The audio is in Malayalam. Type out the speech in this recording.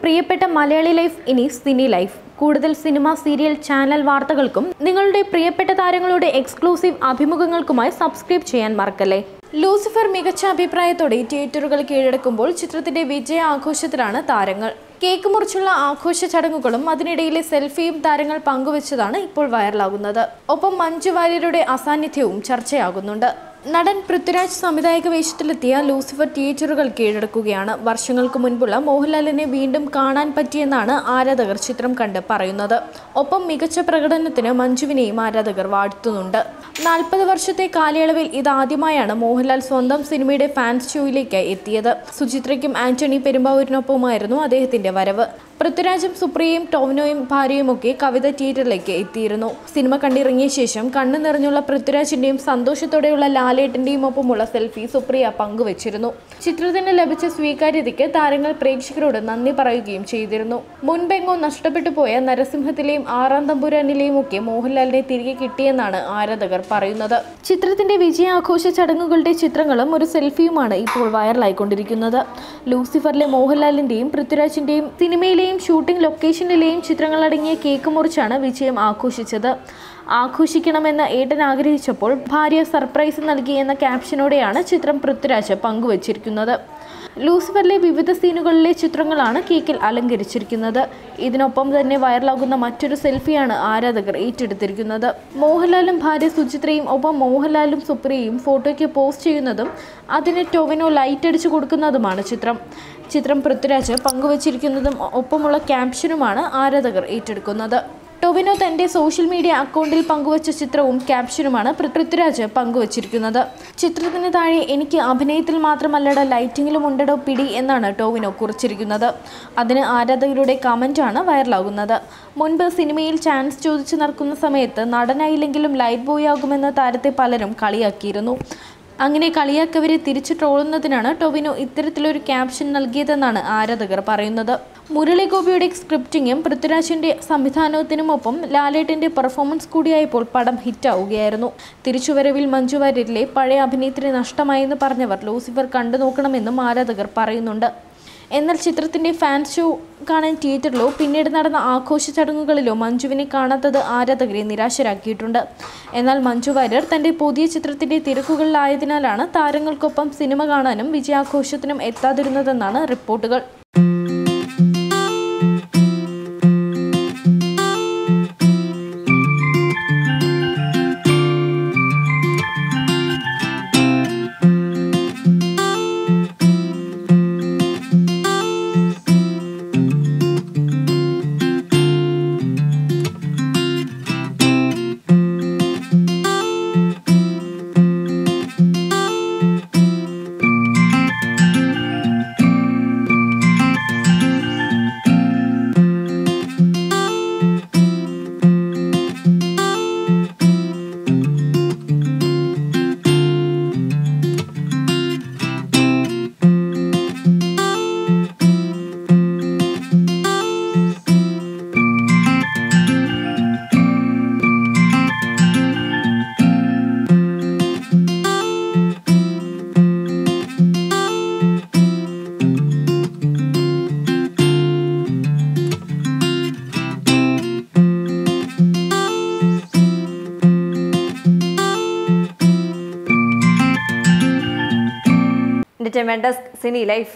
പ്രിയപ്പെട്ട മലയാളി ലൈഫ് ഇനി സിനി ലൈഫ്. കൂടുതൽ സിനിമ, സീരിയൽ, ചാനൽ വാർത്തകൾക്കും നിങ്ങളുടെ പ്രിയപ്പെട്ട താരങ്ങളുടെ എക്സ്ക്ലൂസീവ് അഭിമുഖങ്ങൾക്കുമായി സബ്സ്ക്രൈബ് ചെയ്യാൻ മറക്കല്ലേ. ലൂസിഫർ മികച്ച അഭിപ്രായത്തോടെ തിയേറ്ററുകൾ കീഴടക്കുമ്പോൾ ചിത്രത്തിന്റെ വിജയ ആഘോഷത്തിലാണ് താരങ്ങൾ. കേക്ക് മുറിച്ചുള്ള ആഘോഷ ചടങ്ങുകളും അതിനിടയിലെ സെൽഫിയും താരങ്ങൾ പങ്കുവച്ചതാണ് ഇപ്പോൾ വൈറലാകുന്നത്. ഒപ്പം മഞ്ജു വാര്യരുടെ അസാന്നിധ്യവും ചർച്ചയാകുന്നുണ്ട്. നടൻ പൃഥ്വിരാജ് സംവിധായക വേഷത്തിലെത്തിയ ലൂസിഫർ തിയേറ്ററുകൾ കീഴടക്കുകയാണ്. വർഷങ്ങൾക്ക് മുൻപുള്ള മോഹൻലാലിനെ വീണ്ടും കാണാൻ പറ്റിയെന്നാണ് ആരാധകർ ചിത്രം കണ്ട് പറയുന്നത്. ഒപ്പം മികച്ച പ്രകടനത്തിന് മഞ്ജുവിനെയും ആരാധകർ വാഴ്ത്തുന്നുണ്ട്. 40 വർഷത്തെ കാലയളവിൽ ഇതാദ്യമായാണ് മോഹൻലാൽ സ്വന്തം സിനിമയുടെ ഫാൻസ് ഷോയിലേക്ക് എത്തിയത്. സുചിത്രയ്ക്കും ആന്റണി പെരുമ്പാവൂരിനൊപ്പമായിരുന്നു അദ്ദേഹത്തിന്റെ വരവ്. പൃഥ്വിരാജും സുപ്രിയയും ടോവിനോയും ഭാര്യയുമൊക്കെ കവിത തിയേറ്ററിലേക്ക് എത്തിയിരുന്നു. സിനിമ കണ്ടിറങ്ങിയ ശേഷം കണ്ണു നിറഞ്ഞുള്ള പൃഥ്വിരാജിന്റെയും സന്തോഷത്തോടെയുള്ള ലാലേട്ടന്റെയും ഒപ്പമുള്ള സെൽഫി സുപ്രിയ പങ്കുവച്ചിരുന്നു. ചിത്രത്തിന് ലഭിച്ച സ്വീകാര്യതയ്ക്ക് താരങ്ങൾ പ്രേക്ഷകരോട് നന്ദി പറയുകയും ചെയ്തിരുന്നു. മുൻപെങ്ങോ നഷ്ടപ്പെട്ടു പോയ നരസിംഹത്തിലെയും ആറാം തമ്പുരാനിലെയും ഒക്കെ മോഹൻലാലിനെ തിരികെ കിട്ടിയെന്നാണ് ആരാധകർ പറയുന്നത്. ചിത്രത്തിന്റെ വിജയാഘോഷ ചടങ്ങുകളുടെ ചിത്രങ്ങളും ഒരു സെൽഫിയുമാണ് ഇപ്പോൾ വൈറലായിക്കൊണ്ടിരിക്കുന്നത്. ലൂസിഫറിലെ മോഹൻലാലിന്റെയും പൃഥ്വിരാജിന്റെയും സിനിമയിലെയും ഷൂട്ടിംഗ് ലൊക്കേഷനിലെയും ചിത്രങ്ങളടങ്ങിയ കേക്ക് മുറിച്ചാണ് വിജയം ആഘോഷിച്ചത്. ആഘോഷിക്കണമെന്ന് ഏട്ടൻ ആഗ്രഹിച്ചപ്പോൾ ഭാര്യ സർപ്രൈസ് നൽകി എന്ന ക്യാപ്ഷനോടെയാണ് ചിത്രം പൃഥ്വിരാജ് പങ്കുവച്ചിരിക്കുന്നത്. ലൂസിഫറിലെ വിവിധ സീനുകളിലെ ചിത്രങ്ങളാണ് കേക്കിൽ അലങ്കരിച്ചിരിക്കുന്നത്. ഇതിനൊപ്പം തന്നെ വൈറലാകുന്ന മറ്റൊരു സെൽഫിയാണ് ആരാധകർ ഏറ്റെടുത്തിരിക്കുന്നത്. മോഹൻലാലും ഭാര്യ സുചിത്രയും ഒപ്പം മോഹൻലാലും സുപ്രിയയും ഫോട്ടോയ്ക്ക് പോസ്റ്റ് ചെയ്യുന്നതും അതിന് ടൊവിനോ ലൈറ്റ് അടിച്ചു കൊടുക്കുന്നതുമാണ് ചിത്രം പൃഥ്വിരാജ് പങ്കുവച്ചിരിക്കുന്നതും ഒപ്പമുള്ള ക്യാപ്ഷനുമാണ് ആരാധകർ ഏറ്റെടുക്കുന്നത്. ടൊവിനോ തന്റെ സോഷ്യൽ മീഡിയ അക്കൗണ്ടിൽ പങ്കുവച്ച ചിത്രവും ക്യാപ്ഷനുമാണ് പൃഥ്വിരാജ് പങ്കുവച്ചിരിക്കുന്നത്. ചിത്രത്തിന് താഴെ എനിക്ക് അഭിനയത്തിൽ മാത്രമല്ലട ലൈറ്റിങ്ങിലും ഉണ്ടടോ പിടി എന്നാണ് ടൊവിനോ കുറിച്ചിരിക്കുന്നത്. അതിന് ആരാധകരുടെ കമന്റാണ് വൈറലാകുന്നത്. മുൻപ് സിനിമയിൽ ചാൻസ് ചോദിച്ചു നടക്കുന്ന സമയത്ത് നടനായില്ലെങ്കിലും ലൈറ്റ് ബോയ് ആകുമെന്ന് താരത്തെ പലരും കളിയാക്കിയിരുന്നു. അങ്ങനെ കളിയാക്കവരെ തിരിച്ചു ട്രോളുന്നതിനാണ് ടൊവിനോ ഇത്തരത്തിലൊരു ക്യാപ്ഷൻ നൽകിയതെന്നാണ് ആരാധകർ പറയുന്നത്. മുരളി ഗോപിയുടെ സ്ക്രിപ്റ്റിങ്ങും പൃഥ്വിരാജിന്റെ സംവിധാനത്തിനുമൊപ്പം ലാലേട്ടന്റെ പെർഫോമൻസ് കൂടിയായപ്പോൾ പടം ഹിറ്റാവുകയായിരുന്നു. തിരിച്ചുവരവിൽ മഞ്ജു വാര്യരിലെ പഴയ അഭിനയത്തിന് നഷ്ടമായെന്ന് പറഞ്ഞവർ ലൂസിഫർ കണ്ടു നോക്കണമെന്നും ആരാധകർ പറയുന്നുണ്ട്. എന്നാൽ ചിത്രത്തിന്റെ ഫാൻസ് ഷോ കാണാൻ തിയേറ്ററിലോ പിന്നീട് നടന്ന ആഘോഷ ചടങ്ങുകളിലോ മഞ്ജുവിനെ കാണാത്തത് ആരാധകരെ നിരാശരാക്കിയിട്ടുണ്ട്. എന്നാൽ മഞ്ജു വാര്യർ തന്റെ പുതിയ ചിത്രത്തിന്റെ തിരക്കുകളിലായതിനാലാണ് താരങ്ങൾക്കൊപ്പം സിനിമ കാണാനും വിജയാഘോഷത്തിനും എത്താതിരുന്നതെന്നാണ് റിപ്പോർട്ടുകൾ. Entertainment Desk, Cine Life.